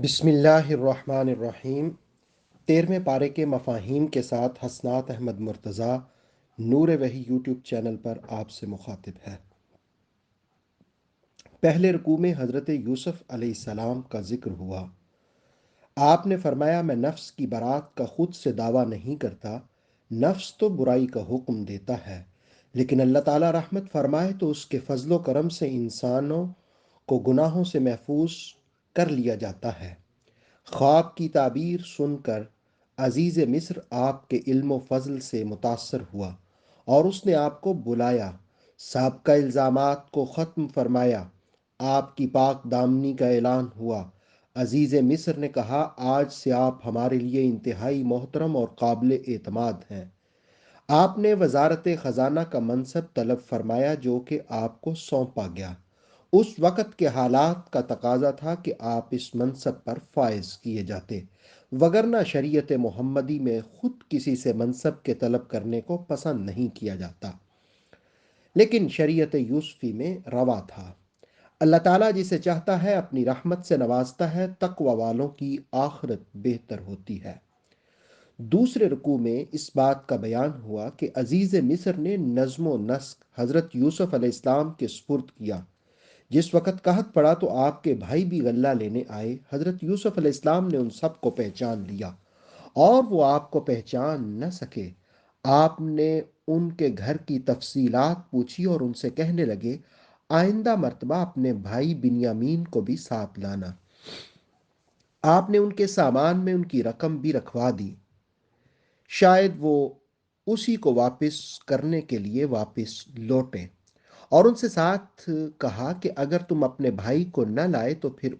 بسم اللہ الرحمن الرحیم۔ 13ویں پارے کے مفاہیم کے ساتھ حسنات احمد مرتضیٰ نور وحی یوٹیوب چینل پر آپ سے مخاطب ہے۔ پہلے رکوع میں حضرت یوسف علیہ السلام کا ذکر ہوا۔ آپ نے فرمایا میں نفس کی برات کا خود سے دعویٰ نہیں کرتا، نفس تو برائی کا حکم دیتا ہے، لیکن اللہ تعالیٰ رحمت فرمائے تو اس کے فضل و کرم سے انسانوں کو گناہوں سے محفوظ کر لیا جاتا ہے۔ خواب کی تعبیر سن کر عزیز مصر آپ کے علم و فضل سے متاثر ہوا اور اس نے آپ کو بلایا، سابقہ الزامات کو ختم فرمایا، آپ کی پاک دامنی کا اعلان ہوا۔ عزیز مصر نے کہا آج سے آپ ہمارے لیے انتہائی محترم اور قابل اعتماد ہیں۔ آپ نے وزارت خزانہ کا منصب طلب فرمایا جو کہ آپ کو سونپا گیا۔ اس وقت کے حالات کا تقاضا تھا کہ آپ اس منصب پر فائز کیے جاتے، وگرنہ شریعت محمدی میں خود کسی سے منصب کے طلب کرنے کو پسند نہیں کیا جاتا، لیکن شریعت یوسفی میں روا تھا۔ اللہ تعالیٰ جسے چاہتا ہے اپنی رحمت سے نوازتا ہے، تقوی والوں کی آخرت بہتر ہوتی ہے۔ دوسرے رکوع میں اس بات کا بیان ہوا کہ عزیز مصر نے نظم و نسق حضرت یوسف علیہ السلام کے سپرد کیا۔ جس وقت قحط پڑا تو آپ کے بھائی بھی غلہ لینے آئے۔ حضرت یوسف علیہ السلام نے ان سب کو پہچان لیا اور وہ آپ کو پہچان نہ سکے۔ آپ نے ان کے گھر کی تفصیلات پوچھی اور ان سے کہنے لگے آئندہ مرتبہ اپنے بھائی بنیامین کو بھی ساتھ لانا۔ آپ نے ان کے سامان میں ان کی رقم بھی رکھوا دی، شاید وہ اسی کو واپس کرنے کے لیے واپس لوٹیں، اور ان سے ساتھ کہا کہ اگر تم اپنے بھائی کو نہ لائے تو پھر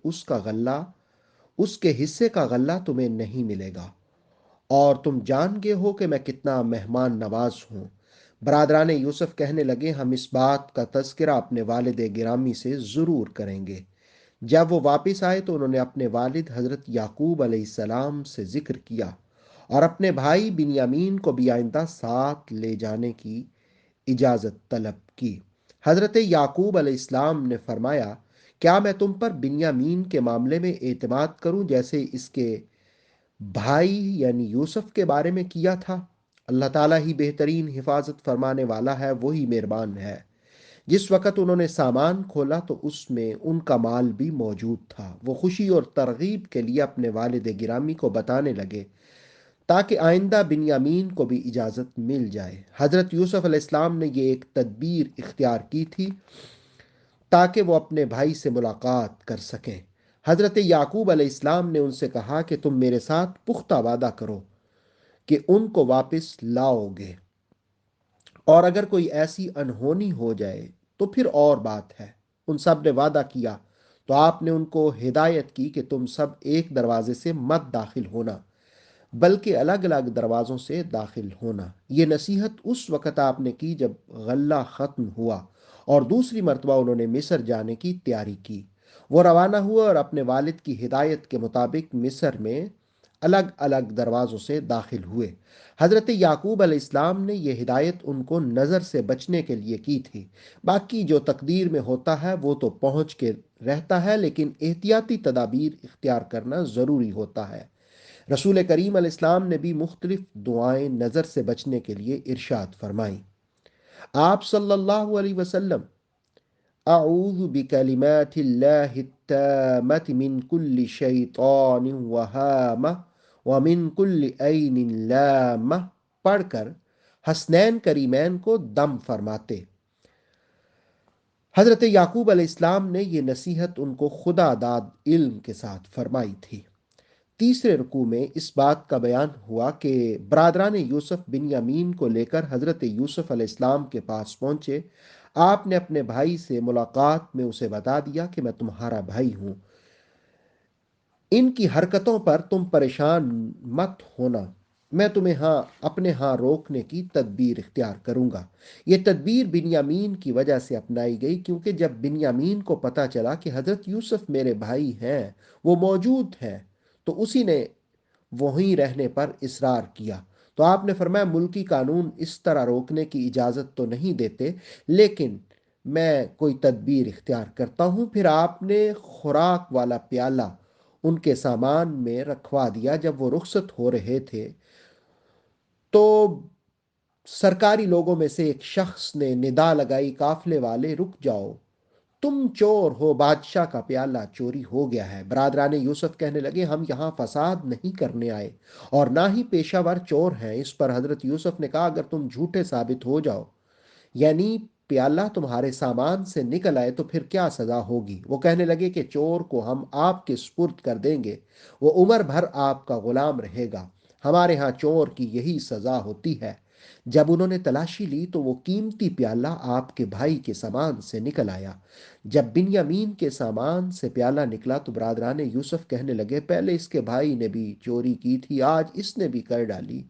اس کے حصے کا غلہ تمہیں نہیں ملے گا، اور تم جان گئے ہو کہ میں کتنا مہمان نواز ہوں۔ برادران یوسف کہنے لگے ہم اس بات کا تذکرہ اپنے والد گرامی سے ضرور کریں گے۔ جب وہ واپس آئے تو انہوں نے اپنے والد حضرت یعقوب علیہ السلام سے ذکر کیا اور اپنے بھائی بنیامین کو بھی آئندہ ساتھ لے جانے کی اجازت طلب کی۔ حضرت یعقوب علیہ السلام نے فرمایا کیا میں تم پر بنیامین کے معاملے میں اعتماد کروں جیسے اس کے بھائی یعنی یوسف کے بارے میں کیا تھا؟ اللہ تعالیٰ ہی بہترین حفاظت فرمانے والا ہے، وہی مہربان ہے۔ جس وقت انہوں نے سامان کھولا تو اس میں ان کا مال بھی موجود تھا۔ وہ خوشی اور ترغیب کے لیے اپنے والد گرامی کو بتانے لگے تاکہ آئندہ بنیامین کو بھی اجازت مل جائے۔ حضرت یوسف علیہ السلام نے یہ ایک تدبیر اختیار کی تھی تاکہ وہ اپنے بھائی سے ملاقات کر سکیں۔ حضرت یعقوب علیہ السلام نے ان سے کہا کہ تم میرے ساتھ پختہ وعدہ کرو کہ ان کو واپس لاؤ گے، اور اگر کوئی ایسی انہونی ہو جائے تو پھر اور بات ہے۔ ان سب نے وعدہ کیا تو آپ نے ان کو ہدایت کی کہ تم سب ایک دروازے سے مت داخل ہونا بلکہ الگ الگ دروازوں سے داخل ہونا۔ یہ نصیحت اس وقت آپ نے کی جب غلہ ختم ہوا اور دوسری مرتبہ انہوں نے مصر جانے کی تیاری کی۔ وہ روانہ ہوئے اور اپنے والد کی ہدایت کے مطابق مصر میں الگ الگ دروازوں سے داخل ہوئے۔ حضرت یعقوب علیہ السلام نے یہ ہدایت ان کو نظر سے بچنے کے لیے کی تھی۔ باقی جو تقدیر میں ہوتا ہے وہ تو پہنچ کے رہتا ہے، لیکن احتیاطی تدابیر اختیار کرنا ضروری ہوتا ہے۔ رسول کریم علیہ السلام نے بھی مختلف دعائیں نظر سے بچنے کے لیے ارشاد فرمائیں۔ آپ صلی اللہ علیہ وسلم اعوذ بکلمات اللہ التامۃ من کل شیطان وہامہ ومن کل عین لامہ پڑھ کر حسنین کریمین کو دم فرماتے۔ حضرت یعقوب علیہ السلام نے یہ نصیحت ان کو خدا داد علم کے ساتھ فرمائی تھی۔ تیسرے رکوع میں اس بات کا بیان ہوا کہ برادران یوسف بنیامین کو لے کر حضرت یوسف علیہ السلام کے پاس پہنچے۔ آپ نے اپنے بھائی سے ملاقات میں اسے بتا دیا کہ میں تمہارا بھائی ہوں، ان کی حرکتوں پر تم پریشان مت ہونا، میں تمہیں اپنے ہاں روکنے کی تدبیر اختیار کروں گا۔ یہ تدبیر بنیامین کی وجہ سے اپنائی گئی کیونکہ جب بنیامین کو پتا چلا کہ حضرت یوسف میرے بھائی ہیں، وہ موجود ہیں، تو اسی نے وہیں رہنے پر اصرار کیا۔ تو آپ نے فرمایا ملکی قانون اس طرح روکنے کی اجازت تو نہیں دیتے، لیکن میں کوئی تدبیر اختیار کرتا ہوں۔ پھر آپ نے خوراک والا پیالہ ان کے سامان میں رکھوا دیا۔ جب وہ رخصت ہو رہے تھے تو سرکاری لوگوں میں سے ایک شخص نے ندا لگائی، قافلے والے رک جاؤ، تم چور ہو، بادشاہ کا پیالہ چوری ہو گیا ہے۔ برادران یوسف کہنے لگے ہم یہاں فساد نہیں کرنے آئے اور نہ ہی پیشہ ور چور ہیں۔ اس پر حضرت یوسف نے کہا اگر تم جھوٹے ثابت ہو جاؤ، یعنی پیالہ تمہارے سامان سے نکل آئے، تو پھر کیا سزا ہوگی؟ وہ کہنے لگے کہ چور کو ہم آپ کے سپرد کر دیں گے، وہ عمر بھر آپ کا غلام رہے گا، ہمارے ہاں چور کی یہی سزا ہوتی ہے۔ جب انہوں نے تلاشی لی تو وہ قیمتی پیالہ آپ کے بھائی کے سامان سے نکل آیا۔ جب بنیامین کے سامان سے پیالہ نکلا تو برادران یوسف کہنے لگے پہلے اس کے بھائی نے بھی چوری کی تھی، آج اس نے بھی کر ڈالی۔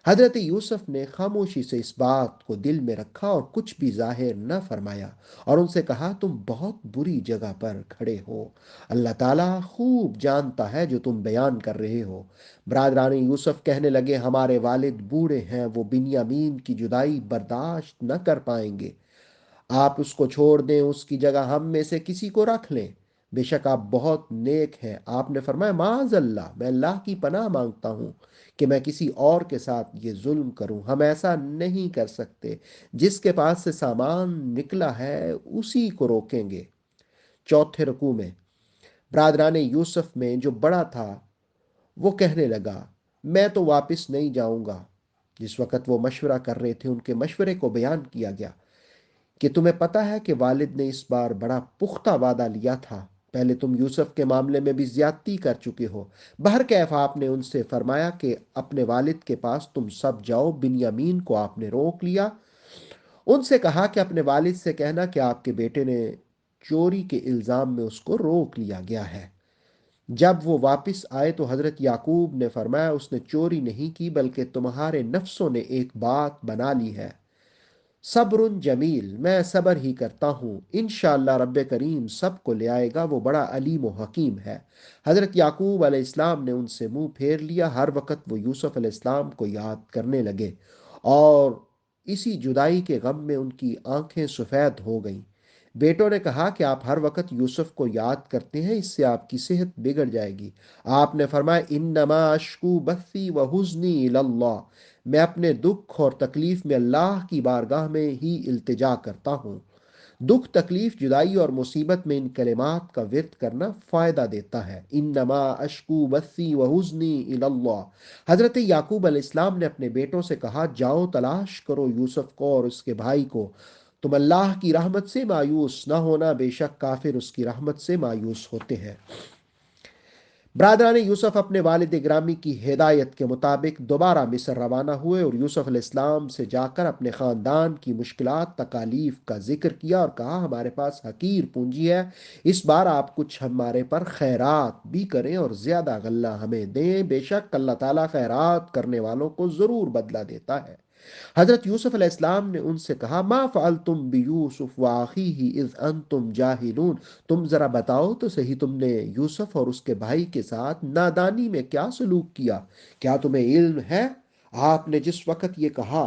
حضرت یوسف نے خاموشی سے اس بات کو دل میں رکھا اور کچھ بھی ظاہر نہ فرمایا، اور ان سے کہا تم بہت بری جگہ پر کھڑے ہو، اللہ تعالیٰ خوب جانتا ہے جو تم بیان کر رہے ہو۔ برادران یوسف کہنے لگے ہمارے والد بوڑھے ہیں، وہ بنیامین کی جدائی برداشت نہ کر پائیں گے، آپ اس کو چھوڑ دیں، اس کی جگہ ہم میں سے کسی کو رکھ لیں، بے شک آپ بہت نیک ہیں۔ آپ نے فرمایا معاذ اللہ، میں اللہ کی پناہ مانگتا ہوں کہ میں کسی اور کے ساتھ یہ ظلم کروں، ہم ایسا نہیں کر سکتے، جس کے پاس سے سامان نکلا ہے اسی کو روکیں گے۔ چوتھے رکوع میں برادران یوسف میں جو بڑا تھا وہ کہنے لگا میں تو واپس نہیں جاؤں گا۔ جس وقت وہ مشورہ کر رہے تھے ان کے مشورے کو بیان کیا گیا کہ تمہیں پتا ہے کہ والد نے اس بار بڑا پختہ وعدہ لیا تھا، پہلے تم یوسف کے معاملے میں بھی زیادتی کر چکے ہو۔ بہرکیف آپ نے ان سے فرمایا کہ اپنے والد کے پاس تم سب جاؤ۔ بنیامین کو آپ نے روک لیا، ان سے کہا کہ اپنے والد سے کہنا کہ آپ کے بیٹے نے چوری کے الزام میں اس کو روک لیا گیا ہے۔ جب وہ واپس آئے تو حضرت یعقوب نے فرمایا اس نے چوری نہیں کی بلکہ تمہارے نفسوں نے ایک بات بنا لی ہے۔ صبر جمیل، میں صبر ہی کرتا ہوں، انشاءاللہ رب کریم سب کو لے آئے گا، وہ بڑا علیم و حکیم ہے۔ حضرت یعقوب علیہ السلام نے ان سے منہ پھیر لیا، ہر وقت وہ یوسف علیہ السلام کو یاد کرنے لگے اور اسی جدائی کے غم میں ان کی آنکھیں سفید ہو گئیں۔ بیٹوں نے کہا کہ آپ ہر وقت یوسف کو یاد کرتے ہیں، اس سے آپ کی صحت بگڑ جائے گی۔ آپ نے فرمایا انما اشکو بثی و حزنی اللہ، میں اپنے دکھ اور تکلیف میں اللہ کی بارگاہ میں ہی التجا کرتا ہوں۔ دکھ، تکلیف، جدائی اور مصیبت میں ان کلمات کا ورد کرنا فائدہ دیتا ہے۔ انما اشکو بثی و حزنی الی اللہ۔ حضرت یعقوب علیہ السلام نے اپنے بیٹوں سے کہا جاؤ تلاش کرو یوسف کو اور اس کے بھائی کو، تم اللہ کی رحمت سے مایوس نہ ہونا، بے شک کافر اس کی رحمت سے مایوس ہوتے ہیں۔ برادران یوسف اپنے والد گرامی کی ہدایت کے مطابق دوبارہ مصر روانہ ہوئے اور یوسف علیہ السلام سے جا کر اپنے خاندان کی مشکلات، تکالیف کا ذکر کیا اور کہا ہمارے پاس حقیر پونجی ہے، اس بار آپ کچھ ہمارے پر خیرات بھی کریں اور زیادہ غلہ ہمیں دیں، بے شک اللہ تعالیٰ خیرات کرنے والوں کو ضرور بدلہ دیتا ہے۔ حضرت یوسف علیہ السلام نے ان سے کہا ما فعلتم بیوسف واخیہ اذ انتم جاہلون، تم ذرا بتاؤ تو صحیح تم نے یوسف اور اس کے بھائی کے ساتھ نادانی میں کیا سلوک کیا؟ کیا تمہیں علم ہے؟ آپ نے جس وقت یہ کہا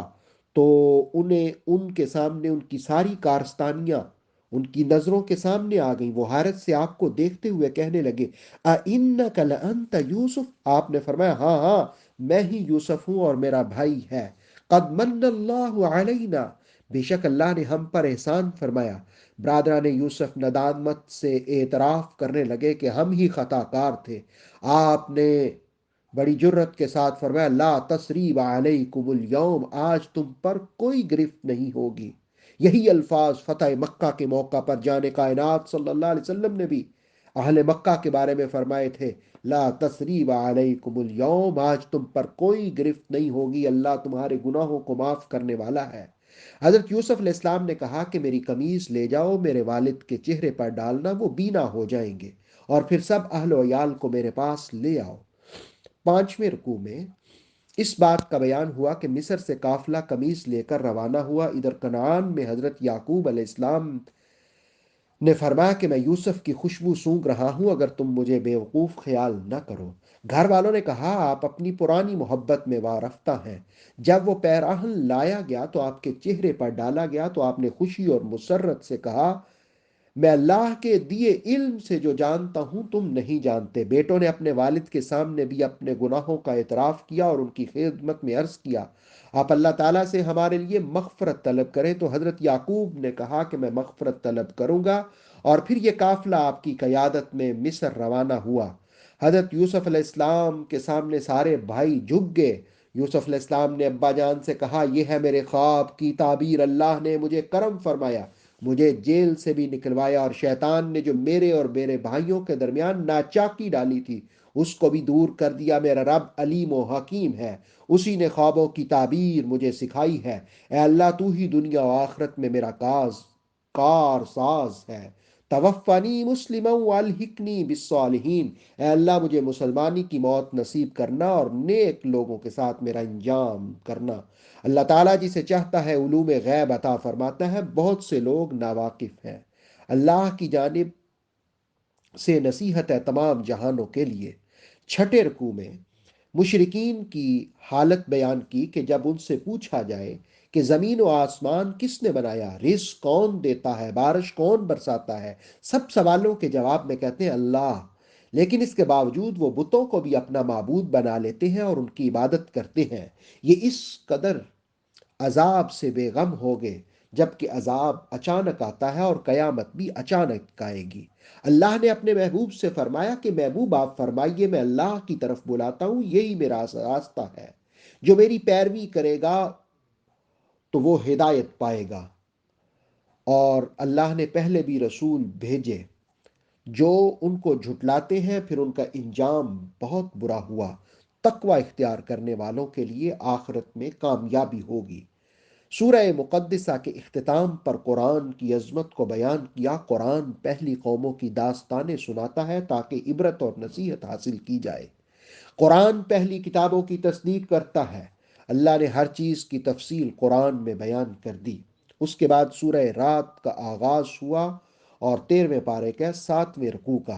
تو انہیں ان کے سامنے ان کی ساری کارستانیاں ان کی نظروں کے سامنے آ گئیں، وہ حیرت سے آپ کو دیکھتے ہوئے کہنے لگے اِنَّكَ لَأَنْتَ یوسف، آپ نے فرمایا ہاں ہاں میں ہی یوسف ہوں اور میرا بھائی ہے۔ قد من اللہ علینا، بے شک اللہ نے ہم پر احسان فرمایا۔ برادران یوسف ندامت سے اعتراف کرنے لگے کہ ہم ہی خطا کار تھے۔ آپ نے بڑی جرت کے ساتھ فرمایا لا تثریب علیکم اليوم، آج تم پر کوئی گرفت نہیں ہوگی۔ یہی الفاظ فتح مکہ کے موقع پر جان کائنات صلی اللہ علیہ وسلم نے بھی اہل مکہ کے بارے میں فرمائے تھے لا تثریب علیکم اليوم، آج تم پر کوئی گرفت نہیں ہوگی، اللہ تمہارے گناہوں کو معاف کرنے والا ہے۔ حضرت یوسف علیہ السلام نے کہا کہ میری قمیض لے جاؤ، میرے والد کے چہرے پر ڈالنا، وہ بینا ہو جائیں گے، اور پھر سب اہل و عیال کو میرے پاس لے آؤ۔ پانچویں رکوع میں اس بات کا بیان ہوا کہ مصر سے قافلہ قمیص لے کر روانہ ہوا۔ ادھر کنعان میں حضرت یعقوب علیہ السلام نے فرمایا کہ میں یوسف کی خوشبو سونگ رہا ہوں، اگر تم مجھے بیوقوف خیال نہ کرو۔ گھر والوں نے کہا آپ اپنی پرانی محبت میں وارفتہ ہیں۔ جب وہ پیراہن لایا گیا تو آپ کے چہرے پر ڈالا گیا تو آپ نے خوشی اور مسرت سے کہا میں اللہ کے دیے علم سے جو جانتا ہوں تم نہیں جانتے۔ بیٹوں نے اپنے والد کے سامنے بھی اپنے گناہوں کا اعتراف کیا اور ان کی خدمت میں عرض کیا آپ اللہ تعالیٰ سے ہمارے لیے مغفرت طلب کریں، تو حضرت یعقوب نے کہا کہ میں مغفرت طلب کروں گا، اور پھر یہ قافلہ آپ کی قیادت میں مصر روانہ ہوا۔ حضرت یوسف علیہ السلام کے سامنے سارے بھائی جھک گئے۔ یوسف علیہ السلام نے ابا جان سے کہا یہ ہے میرے خواب کی تعبیر، اللہ نے مجھے کرم فرمایا، مجھے جیل سے بھی نکلوایا، اور شیطان نے جو میرے اور میرے بھائیوں کے درمیان ناچاکی ڈالی تھی اس کو بھی دور کر دیا۔ میرا رب علیم و حکیم ہے، اسی نے خوابوں کی تعبیر مجھے سکھائی ہے۔ اے اللہ تو ہی دنیا و آخرت میں میرا کار ساز ہے۔ توفنی مسلما والحقنی بالصالحین، اے اللہ مجھے مسلمانی کی موت نصیب کرنا اور نیک لوگوں کے ساتھ میرا انجام کرنا۔ اللہ تعالیٰ جسے چاہتا ہے علوم غیب عطا فرماتا ہے، بہت سے لوگ ناواقف ہیں۔ اللہ کی جانب سے نصیحت ہے تمام جہانوں کے لیے۔ چھٹے رکوع میں مشرکین کی حالت بیان کی کہ جب ان سے پوچھا جائے کہ زمین و آسمان کس نے بنایا، رزق کون دیتا ہے، بارش کون برساتا ہے، سب سوالوں کے جواب میں کہتے ہیں اللہ، لیکن اس کے باوجود وہ بتوں کو بھی اپنا معبود بنا لیتے ہیں اور ان کی عبادت کرتے ہیں۔ یہ اس قدر عذاب سے بے غم ہو گئے، جبکہ عذاب اچانک آتا ہے اور قیامت بھی اچانک آئے گی۔ اللہ نے اپنے محبوب سے فرمایا کہ محبوب آپ فرمائیے میں اللہ کی طرف بلاتا ہوں، یہی میرا راستہ ہے، جو میری پیروی کرے گا تو وہ ہدایت پائے گا۔ اور اللہ نے پہلے بھی رسول بھیجے جو ان کو جھٹلاتے ہیں، پھر ان کا انجام بہت برا ہوا۔ تقوی اختیار کرنے والوں کے لیے آخرت میں کامیابی ہوگی۔ سورہ مقدسہ کے اختتام پر قرآن کی عظمت کو بیان کیا۔ قرآن پہلی قوموں کی داستانیں سناتا ہے تاکہ عبرت اور نصیحت حاصل کی جائے۔ قرآن پہلی کتابوں کی تصدیق کرتا ہے۔ اللہ نے ہر چیز کی تفصیل قرآن میں بیان کر دی۔ اس کے بعد سورہ رات کا آغاز ہوا اور 13ویں پارے کا 7ویں رکوع کا۔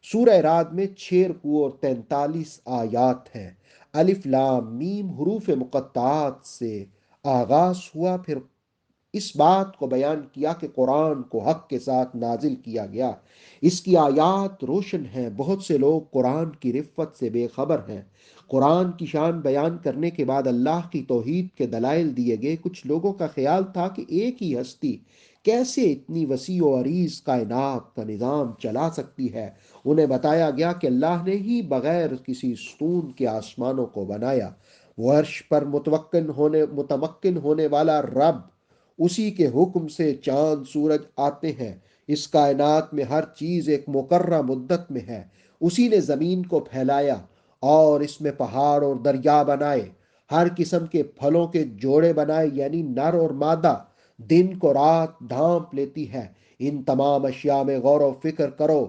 سورہ رات میں 6 رکوع اور 43 آیات ہیں۔ الف لام میم حروف مقطعات سے آغاز ہوا، پھر اس بات کو بیان کیا کہ قرآن کو حق کے ساتھ نازل کیا گیا، اس کی آیات روشن ہیں، بہت سے لوگ قرآن کی رفت سے بے خبر ہیں۔ قرآن کی شان بیان کرنے کے بعد اللہ کی توحید کے دلائل دیے گئے۔ کچھ لوگوں کا خیال تھا کہ ایک ہی ہستی کیسے اتنی وسیع و عریض کائنات کا نظام چلا سکتی ہے۔ انہیں بتایا گیا کہ اللہ نے ہی بغیر کسی ستون کے آسمانوں کو بنایا۔ وہ عرش پر متمکن ہونے والا رب، اسی کے حکم سے چاند سورج آتے ہیں۔ اس کائنات میں ہر چیز ایک مقررہ مدت میں ہے۔ اسی نے زمین کو پھیلایا اور اس میں پہاڑ اور دریا بنائے، ہر قسم کے پھلوں کے جوڑے بنائے، یعنی نر اور مادہ۔ دن کو رات ڈھانپ لیتی ہے۔ ان تمام اشیاء میں غور و فکر کرو۔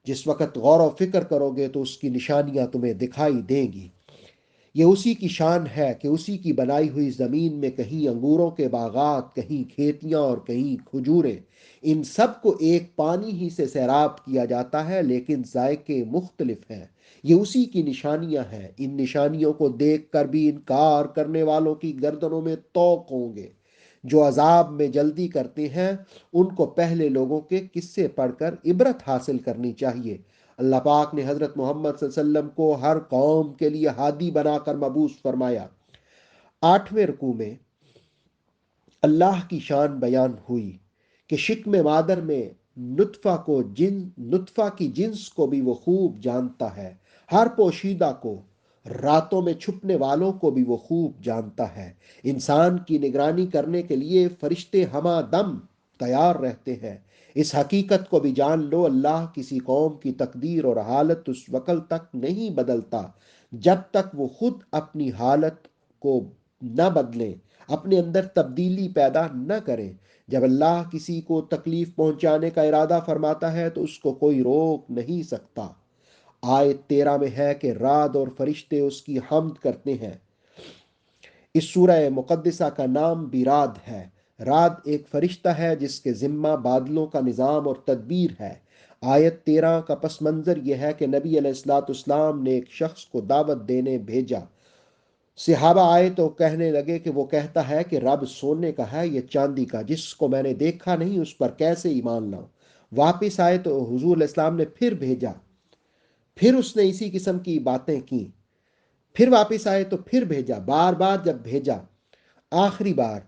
جس وقت غور و فکر کرو گے تو اس کی نشانیاں تمہیں دکھائی دیں گی۔ یہ اسی کی شان ہے کہ اسی کی بنائی ہوئی زمین میں کہیں انگوروں کے باغات، کہیں کھیتیاں اور کہیں کھجوریں، ان سب کو ایک پانی ہی سے سیراب کیا جاتا ہے، لیکن ذائقے مختلف ہیں۔ یہ اسی کی نشانیاں ہیں۔ ان نشانیوں کو دیکھ کر بھی انکار کرنے والوں کی گردنوں میں طوق ہوں گے۔ جو عذاب میں جلدی کرتے ہیں ان کو پہلے لوگوں کے قصے پڑھ کر عبرت حاصل کرنی چاہیے۔ اللہ پاک نے حضرت محمد صلی اللہ علیہ وسلم کو ہر قوم کے لیے ہادی بنا کر مبعوث فرمایا۔ 8ویں رکوع میں اللہ کی شان بیان ہوئی کہ شکم مادر میں نطفہ کی جنس کو بھی وہ خوب جانتا ہے، ہر پوشیدہ کو، راتوں میں چھپنے والوں کو بھی وہ خوب جانتا ہے۔ انسان کی نگرانی کرنے کے لیے فرشتے ہمہ دم تیار رہتے ہیں۔ اس حقیقت کو بھی جان لو، اللہ کسی قوم کی تقدیر اور حالت اس وقت تک نہیں بدلتا جب تک وہ خود اپنی حالت کو نہ بدلیں، اپنے اندر تبدیلی پیدا نہ کریں۔ جب اللہ کسی کو تکلیف پہنچانے کا ارادہ فرماتا ہے تو اس کو کوئی روک نہیں سکتا۔ آیت 13 میں ہے کہ رعد اور فرشتے اس کی حمد کرتے ہیں۔ اس سورہ مقدسہ کا نام بھی رعد ہے۔ رعد ایک فرشتہ ہے جس کے ذمہ بادلوں کا نظام اور تدبیر ہے۔ آیت 13 کا پس منظر یہ ہے کہ نبی علیہ الصلوۃ والسلام نے ایک شخص کو دعوت دینے بھیجا۔ صحابہ آئے تو کہنے لگے کہ وہ کہتا ہے کہ رب سونے کا ہے، یہ چاندی کا، جس کو میں نے دیکھا نہیں اس پر کیسے ایمان لاؤں؟ واپس آئے تو حضور علیہ السلام نے پھر بھیجا، پھر اس نے اسی قسم کی باتیں کی، پھر واپس آئے تو پھر بھیجا، بار بار جب بھیجا، آخری بار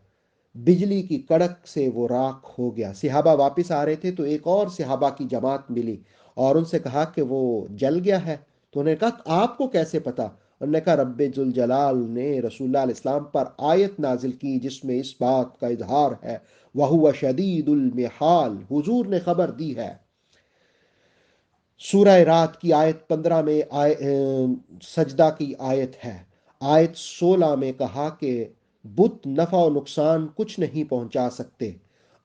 بجلی کی کڑک سے وہ راکھ ہو گیا۔ صحابہ واپس آ رہے تھے تو ایک اور صحابہ کی جماعت ملی اور ان سے کہا کہ وہ جل گیا ہے۔ تو انہوں نے کہا آپ کو کیسے پتا؟ انہوں نے کہا رب ذوالجلال نے رسول اللہ علیہ السلام پر آیت نازل کی جس میں اس بات کا اظہار ہے، وَهُوَ شَدِيدُ الْمِحَالِ، حضور نے خبر دی ہے۔ سورہ رات کی آیت 15 میں سجدہ کی آیت ہے۔ آیت 16 میں کہا کہ بت نفع و نقصان کچھ نہیں پہنچا سکتے،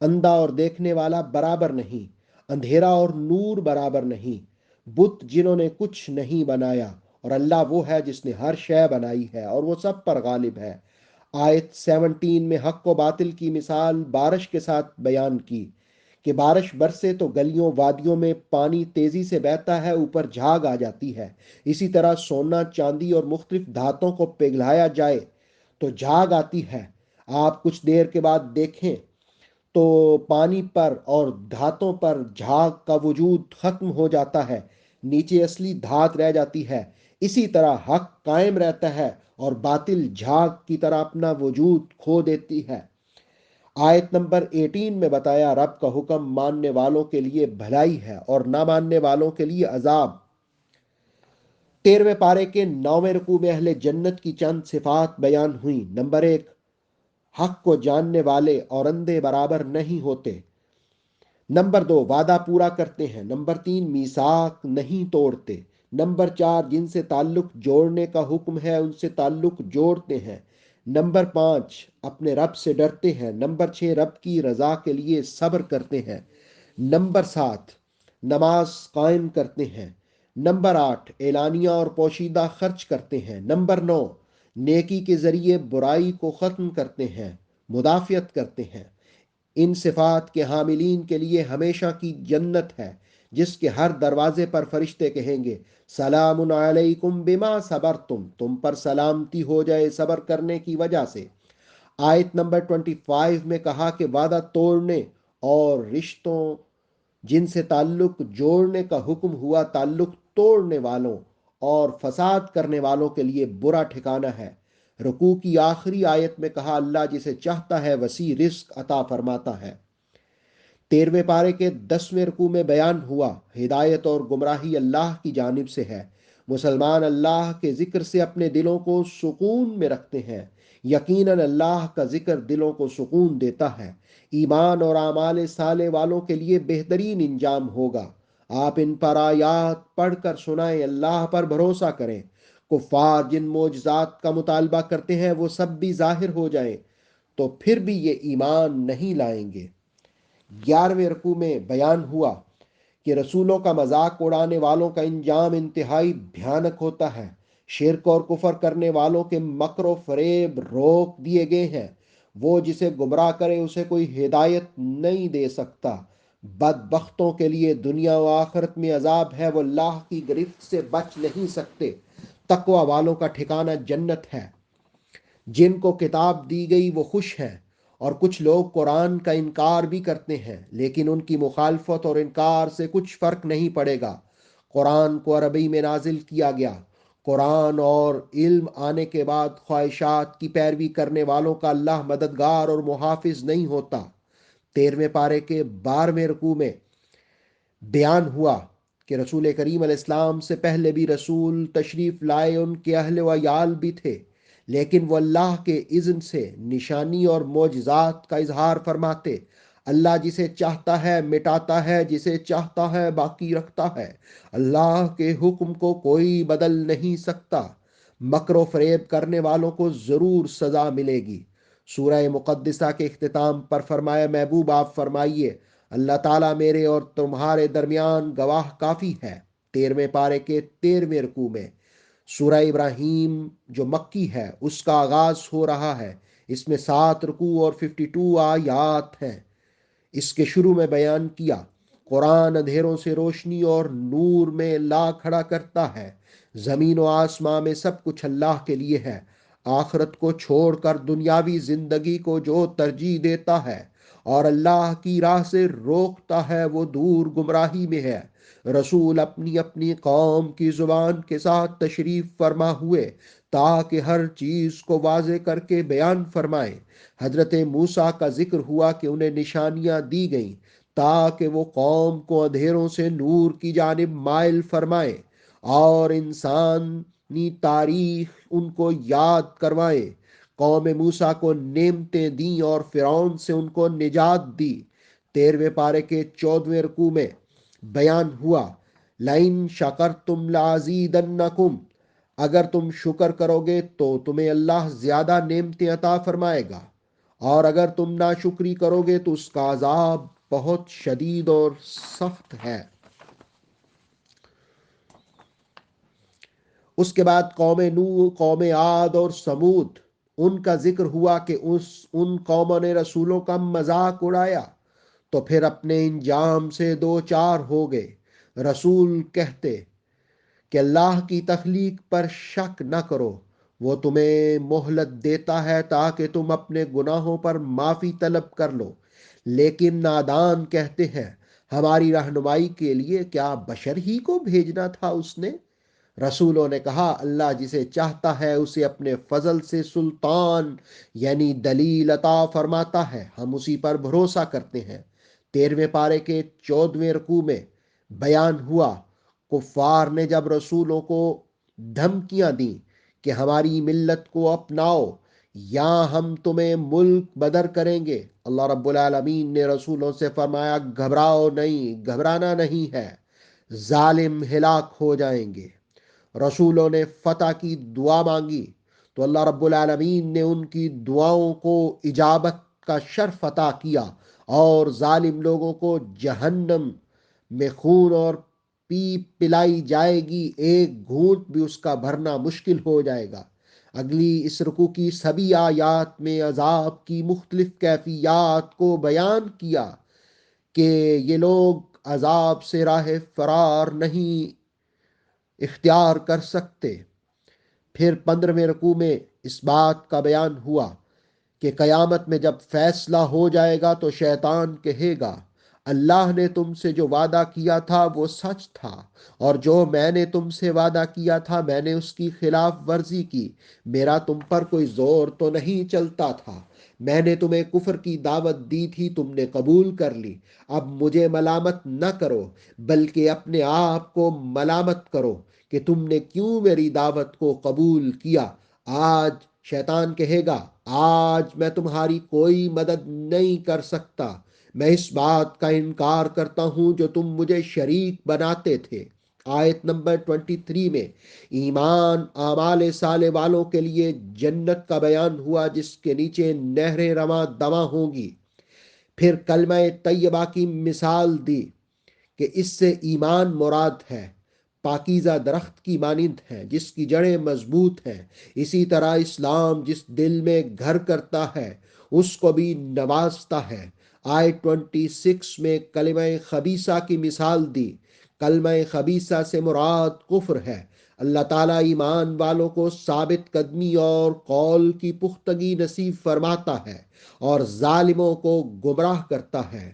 اندھا اور دیکھنے والا برابر نہیں، اندھیرا اور نور برابر نہیں، بت جنہوں نے کچھ نہیں بنایا، اور اللہ وہ ہے جس نے ہر شے بنائی ہے اور وہ سب پر غالب ہے۔ آیت 17 میں حق و باطل کی مثال بارش کے ساتھ بیان کی کہ بارش برسے تو گلیوں وادیوں میں پانی تیزی سے بہتا ہے، اوپر جھاگ آ جاتی ہے۔ اسی طرح سونا چاندی اور مختلف دھاتوں کو پگھلایا جائے تو جھاگ آتی ہے۔ آپ کچھ دیر کے بعد دیکھیں تو پانی پر اور دھاتوں پر جھاگ کا وجود ختم ہو جاتا ہے، نیچے اصلی دھات رہ جاتی ہے۔ اسی طرح حق قائم رہتا ہے اور باطل جھاگ کی طرح اپنا وجود کھو دیتی ہے۔ آیت نمبر 18 میں بتایا رب کا حکم ماننے والوں کے لیے بھلائی ہے اور نہ ماننے والوں کے لیے عذاب۔ 13ویں پارے کے 9ویں رکوع میں اہل جنت کی چند صفات بیان ہوئیں۔ نمبر 1، حق کو جاننے والے اور اندھے برابر نہیں ہوتے۔ نمبر 2، وعدہ پورا کرتے ہیں۔ نمبر 3، میثاق نہیں توڑتے۔ نمبر 4، جن سے تعلق جوڑنے کا حکم ہے ان سے تعلق جوڑتے ہیں۔ نمبر 5، اپنے رب سے ڈرتے ہیں۔ نمبر 6، رب کی رضا کے لیے صبر کرتے ہیں۔ نمبر 7، نماز قائم کرتے ہیں۔ نمبر 8، اعلانیہ اور پوشیدہ خرچ کرتے ہیں۔ نمبر 9، نیکی کے ذریعے برائی کو ختم کرتے ہیں، مدافعت کرتے ہیں۔ ان صفات کے حاملین کے لیے ہمیشہ کی جنت ہے، جس کے ہر دروازے پر فرشتے کہیں گے سلام علیکم بما صبرتم، تم پر سلامتی ہو جائے صبر کرنے کی وجہ سے۔ آیت نمبر 25 میں کہا کہ وعدہ توڑنے اور رشتوں جن سے تعلق جوڑنے کا حکم ہوا، تعلق توڑنے والوں اور فساد کرنے والوں کے لیے برا ٹھکانہ ہے۔ رکوع کی آخری آیت میں کہا اللہ جسے چاہتا ہے وسیع رزق عطا فرماتا ہے۔ 13ویں پارے کے 10ویں رکوع میں بیان ہوا ہدایت اور گمراہی اللہ کی جانب سے ہے۔ مسلمان اللہ کے ذکر سے اپنے دلوں کو سکون میں رکھتے ہیں، یقیناً اللہ کا ذکر دلوں کو سکون دیتا ہے۔ ایمان اور اعمال صالح والوں کے لیے بہترین انجام ہوگا۔ آپ ان پر آیات پڑھ کر سنائیں، اللہ پر بھروسہ کریں۔ کفار جن معجزات کا مطالبہ کرتے ہیں وہ سب بھی ظاہر ہو جائیں تو پھر بھی یہ ایمان نہیں لائیں گے۔ 11ویں رکوع میں بیان ہوا کہ رسولوں کا مذاق اڑانے والوں کا انجام انتہائی بھیانک ہوتا ہے۔ شرک اور کفر کرنے والوں کے مکر و فریب روک دیے گئے ہیں۔ وہ جسے گمراہ کرے اسے کوئی ہدایت نہیں دے سکتا۔ بدبختوں کے لیے دنیا و آخرت میں عذاب ہے، وہ اللہ کی گرفت سے بچ نہیں سکتے۔ تقوی والوں کا ٹھکانہ جنت ہے۔ جن کو کتاب دی گئی وہ خوش ہیں، اور کچھ لوگ قرآن کا انکار بھی کرتے ہیں، لیکن ان کی مخالفت اور انکار سے کچھ فرق نہیں پڑے گا۔ قرآن کو عربی میں نازل کیا گیا۔ قرآن اور علم آنے کے بعد خواہشات کی پیروی کرنے والوں کا اللہ مددگار اور محافظ نہیں ہوتا۔ 13ویں پارے کے 12ویں رکوع میں بیان ہوا کہ رسول کریم علیہ السلام سے پہلے بھی رسول تشریف لائے، ان کے اہل و عیال بھی تھے، لیکن وہ اللہ کے اذن سے نشانی اور معجزات کا اظہار فرماتے۔ اللہ جسے چاہتا ہے مٹاتا ہے، جسے چاہتا ہے باقی رکھتا ہے۔ اللہ کے حکم کو کوئی بدل نہیں سکتا۔ مکر و فریب کرنے والوں کو ضرور سزا ملے گی۔ سورہ مقدسہ کے اختتام پر فرمایا محبوب آپ فرمائیے اللہ تعالیٰ میرے اور تمہارے درمیان گواہ کافی ہے۔ 13ویں پارے کے 13ویں رکوع میں سورہ ابراہیم جو مکی ہے اس کا آغاز ہو رہا ہے۔ اس میں 7 رکوع اور 52 آیات ہیں۔ اس کے شروع میں بیان کیا قرآن اندھیروں سے روشنی اور نور میں لا کھڑا کرتا ہے۔ زمین و آسمان میں سب کچھ اللہ کے لیے ہے۔ آخرت کو چھوڑ کر دنیاوی زندگی کو جو ترجیح دیتا ہے اور اللہ کی راہ سے روکتا ہے وہ دور گمراہی میں ہے۔ رسول اپنی اپنی قوم کی زبان کے ساتھ تشریف فرما ہوئے تاکہ ہر چیز کو واضح کر کے بیان فرمائے۔ حضرت موسیٰ کا ذکر ہوا کہ انہیں نشانیاں دی گئیں تاکہ وہ قوم کو اندھیروں سے نور کی جانب مائل فرمائے اور انسانی تاریخ ان کو یاد کروائے۔ قوم موسیٰ کو نعمتیں دیں اور فرعون سے ان کو نجات دی۔ 13ویں پارے کے 14ویں رکوع میں بیان ہوا، لَإِن شَكَرْتُمْ لَأَزِيدَنَّكُمْ، اگر تم شکر کرو گے تو تمہیں اللہ زیادہ نعمتیں عطا فرمائے گا، اور اگر تم ناشکری کرو گے تو اس کا عذاب بہت شدید اور سخت ہے۔ اس کے بعد قوم نوح، قوم عاد اور سمود، ان کا ذکر ہوا کہ ان قوموں نے رسولوں کا مذاق اڑایا تو پھر اپنے انجام سے دو چار ہو گئے۔ رسول کہتے کہ اللہ کی تخلیق پر شک نہ کرو، وہ تمہیں مہلت دیتا ہے تاکہ تم اپنے گناہوں پر معافی طلب کر لو، لیکن نادان کہتے ہیں ہماری رہنمائی کے لیے کیا بشر ہی کو بھیجنا تھا اس نے؟ رسولوں نے کہا اللہ جسے چاہتا ہے اسے اپنے فضل سے سلطان یعنی دلیل عطا فرماتا ہے، ہم اسی پر بھروسہ کرتے ہیں۔ 13ویں پارے کے 14ویں رکوع میں بیان ہوا، کفار نے جب رسولوں کو دھمکیاں دیں کہ ہماری ملت کو اپناؤ یا ہم تمہیں ملک بدر کریں گے، اللہ رب العالمین نے رسولوں سے فرمایا گھبراؤ نہیں، گھبرانا نہیں ہے، ظالم ہلاک ہو جائیں گے۔ رسولوں نے فتح کی دعا مانگی تو اللہ رب العالمین نے ان کی دعاؤں کو اجابت کا شرف عطا کیا، اور ظالم لوگوں کو جہنم میں خون اور پیپ پلائی جائے گی، ایک گھونٹ بھی اس کا بھرنا مشکل ہو جائے گا۔ اگلی اس رکوع کی سبھی آیات میں عذاب کی مختلف کیفیات کو بیان کیا کہ یہ لوگ عذاب سے راہ فرار نہیں اختیار کر سکتے۔ پھر 15ویں رکوع میں اس بات کا بیان ہوا کہ قیامت میں جب فیصلہ ہو جائے گا تو شیطان کہے گا اللہ نے تم سے جو وعدہ کیا تھا وہ سچ تھا، اور جو میں نے تم سے وعدہ کیا تھا میں نے اس کی خلاف ورزی کی، میرا تم پر کوئی زور تو نہیں چلتا تھا، میں نے تمہیں کفر کی دعوت دی تھی تم نے قبول کر لی، اب مجھے ملامت نہ کرو بلکہ اپنے آپ کو ملامت کرو کہ تم نے کیوں میری دعوت کو قبول کیا۔ آج شیطان کہے گا آج میں تمہاری کوئی مدد نہیں کر سکتا، میں اس بات کا انکار کرتا ہوں جو تم مجھے شریک بناتے تھے۔ آیت نمبر 23 میں ایمان اعمال صالح والوں کے لیے جنت کا بیان ہوا جس کے نیچے نہریں رواں دواں ہوں گی۔ پھر کلمہ طیبہ کی مثال دی کہ اس سے ایمان مراد ہے، پاکیزہ درخت کی مانند ہے جس کی جڑیں مضبوط ہیں، اسی طرح اسلام جس دل میں گھر کرتا ہے اس کو بھی نوازتا ہے۔ آیت 26 میں کلمہ خبیثہ کی مثال دی، کلمہ خبیثہ سے مراد کفر ہے۔ اللہ تعالیٰ ایمان والوں کو ثابت قدمی اور قول کی پختگی نصیب فرماتا ہے اور ظالموں کو گمراہ کرتا ہے۔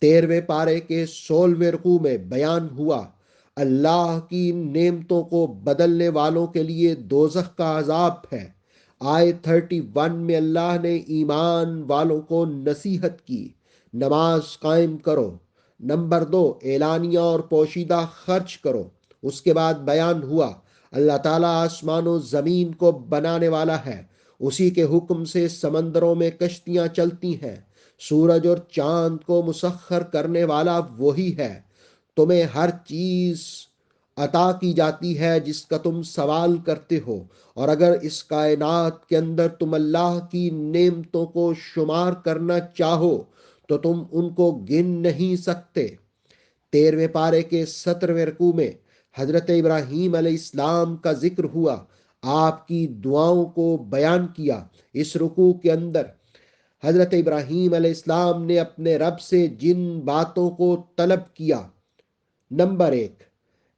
13ویں پارے کے 16ویں رکوع میں بیان ہوا اللہ کی نعمتوں کو بدلنے والوں کے لیے دوزخ کا عذاب ہے۔ آیت 31 میں اللہ نے ایمان والوں کو نصیحت کی، نماز قائم کرو۔ نمبر 2، اعلانیہ اور پوشیدہ خرچ کرو۔ اس کے بعد بیان ہوا اللہ تعالیٰ آسمان و زمین کو بنانے والا ہے، اسی کے حکم سے سمندروں میں کشتیاں چلتی ہیں، سورج اور چاند کو مسخر کرنے والا وہی ہے، تمہیں ہر چیز عطا کی جاتی ہے جس کا تم سوال کرتے ہو، اور اگر اس کائنات کے اندر تم اللہ کی نعمتوں کو شمار کرنا چاہو تو تم ان کو گن نہیں سکتے۔ 13ویں پارے کے 17ویں رکوع میں حضرت ابراہیم علیہ السلام کا ذکر ہوا، آپ کی دعاؤں کو بیان کیا۔ اس رکوع کے اندر حضرت ابراہیم علیہ السلام نے اپنے رب سے جن باتوں کو طلب کیا، نمبر 1،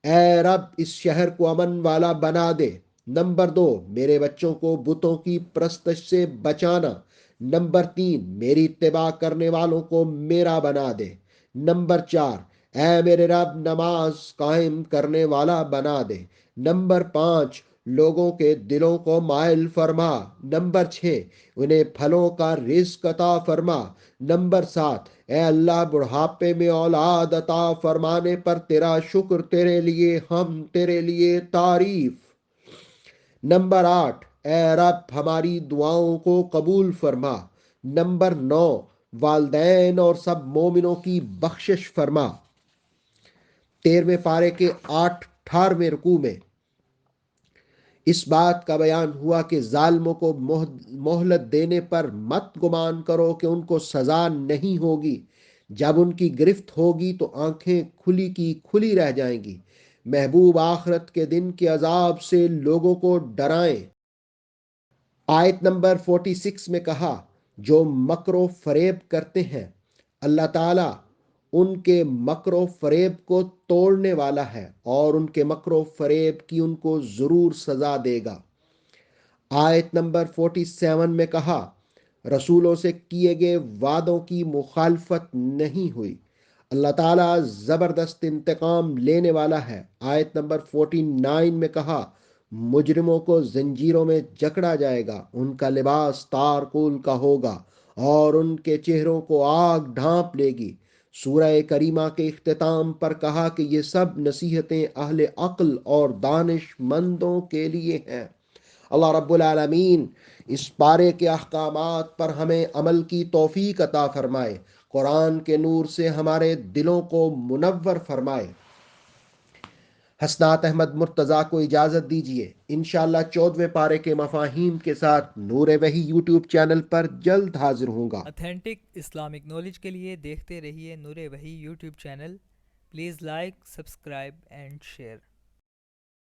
اے رب اس شہر کو امن والا بنا دے۔ نمبر 2، میرے بچوں کو بتوں کی پرستش سے بچانا۔ نمبر 3، میری اتباع کرنے والوں کو میرا بنا دے۔ نمبر 4، اے میرے رب نماز قائم کرنے والا بنا دے۔ نمبر 5، لوگوں کے دلوں کو مائل فرما۔ نمبر 6، انہیں پھلوں کا رزق عطا فرما۔ نمبر 7، اے اللہ بڑھاپے میں اولاد عطا فرمانے پر تیرا شکر، تیرے لیے ہم، تیرے لیے تعریف۔ نمبر 8، اے رب ہماری دعاؤں کو قبول فرما۔ نمبر 9، والدین اور سب مومنوں کی بخشش فرما۔ 13ویں پارے کے 18ویں رکوع میں اس بات کا بیان ہوا کہ ظالموں کو مہلت دینے پر مت گمان کرو کہ ان کو سزا نہیں ہوگی۔ جب ان کی گرفت ہوگی تو آنکھیں کھلی کی کھلی رہ جائیں گی۔ محبوب آخرت کے دن کے عذاب سے لوگوں کو ڈرائیں۔ آیت نمبر 46 میں کہا، جو مکر و فریب کرتے ہیں اللہ تعالیٰ ان کے مکر و فریب کو توڑنے والا ہے اور ان کے مکر و فریب کی ان کو ضرور سزا دے گا۔ آیت نمبر 47 میں کہا، رسولوں سے کیے گئے وعدوں کی مخالفت نہیں ہوئی، اللہ تعالیٰ زبردست انتقام لینے والا ہے۔ آیت نمبر 49 میں کہا، مجرموں کو زنجیروں میں جکڑا جائے گا، ان کا لباس تارکول کا ہوگا اور ان کے چہروں کو آگ ڈھانپ لے گی۔ سورہ کریمہ کے اختتام پر کہا کہ یہ سب نصیحتیں اہل عقل اور دانش مندوں کے لیے ہیں۔ اللہ رب العالمین اس پارے کے احکامات پر ہمیں عمل کی توفیق عطا فرمائے، قرآن کے نور سے ہمارے دلوں کو منور فرمائے۔ حسنات احمد مرتضیٰ کو اجازت دیجیے، انشاءاللہ 14ویں پارے کے مفاہیم کے ساتھ نور وحی یوٹیوب چینل پر جلد حاضر ہوں گا۔ اتھینٹک اسلامک نالج کے لیے دیکھتے رہیے نور وحی YouTube channel. Please like, subscribe and share.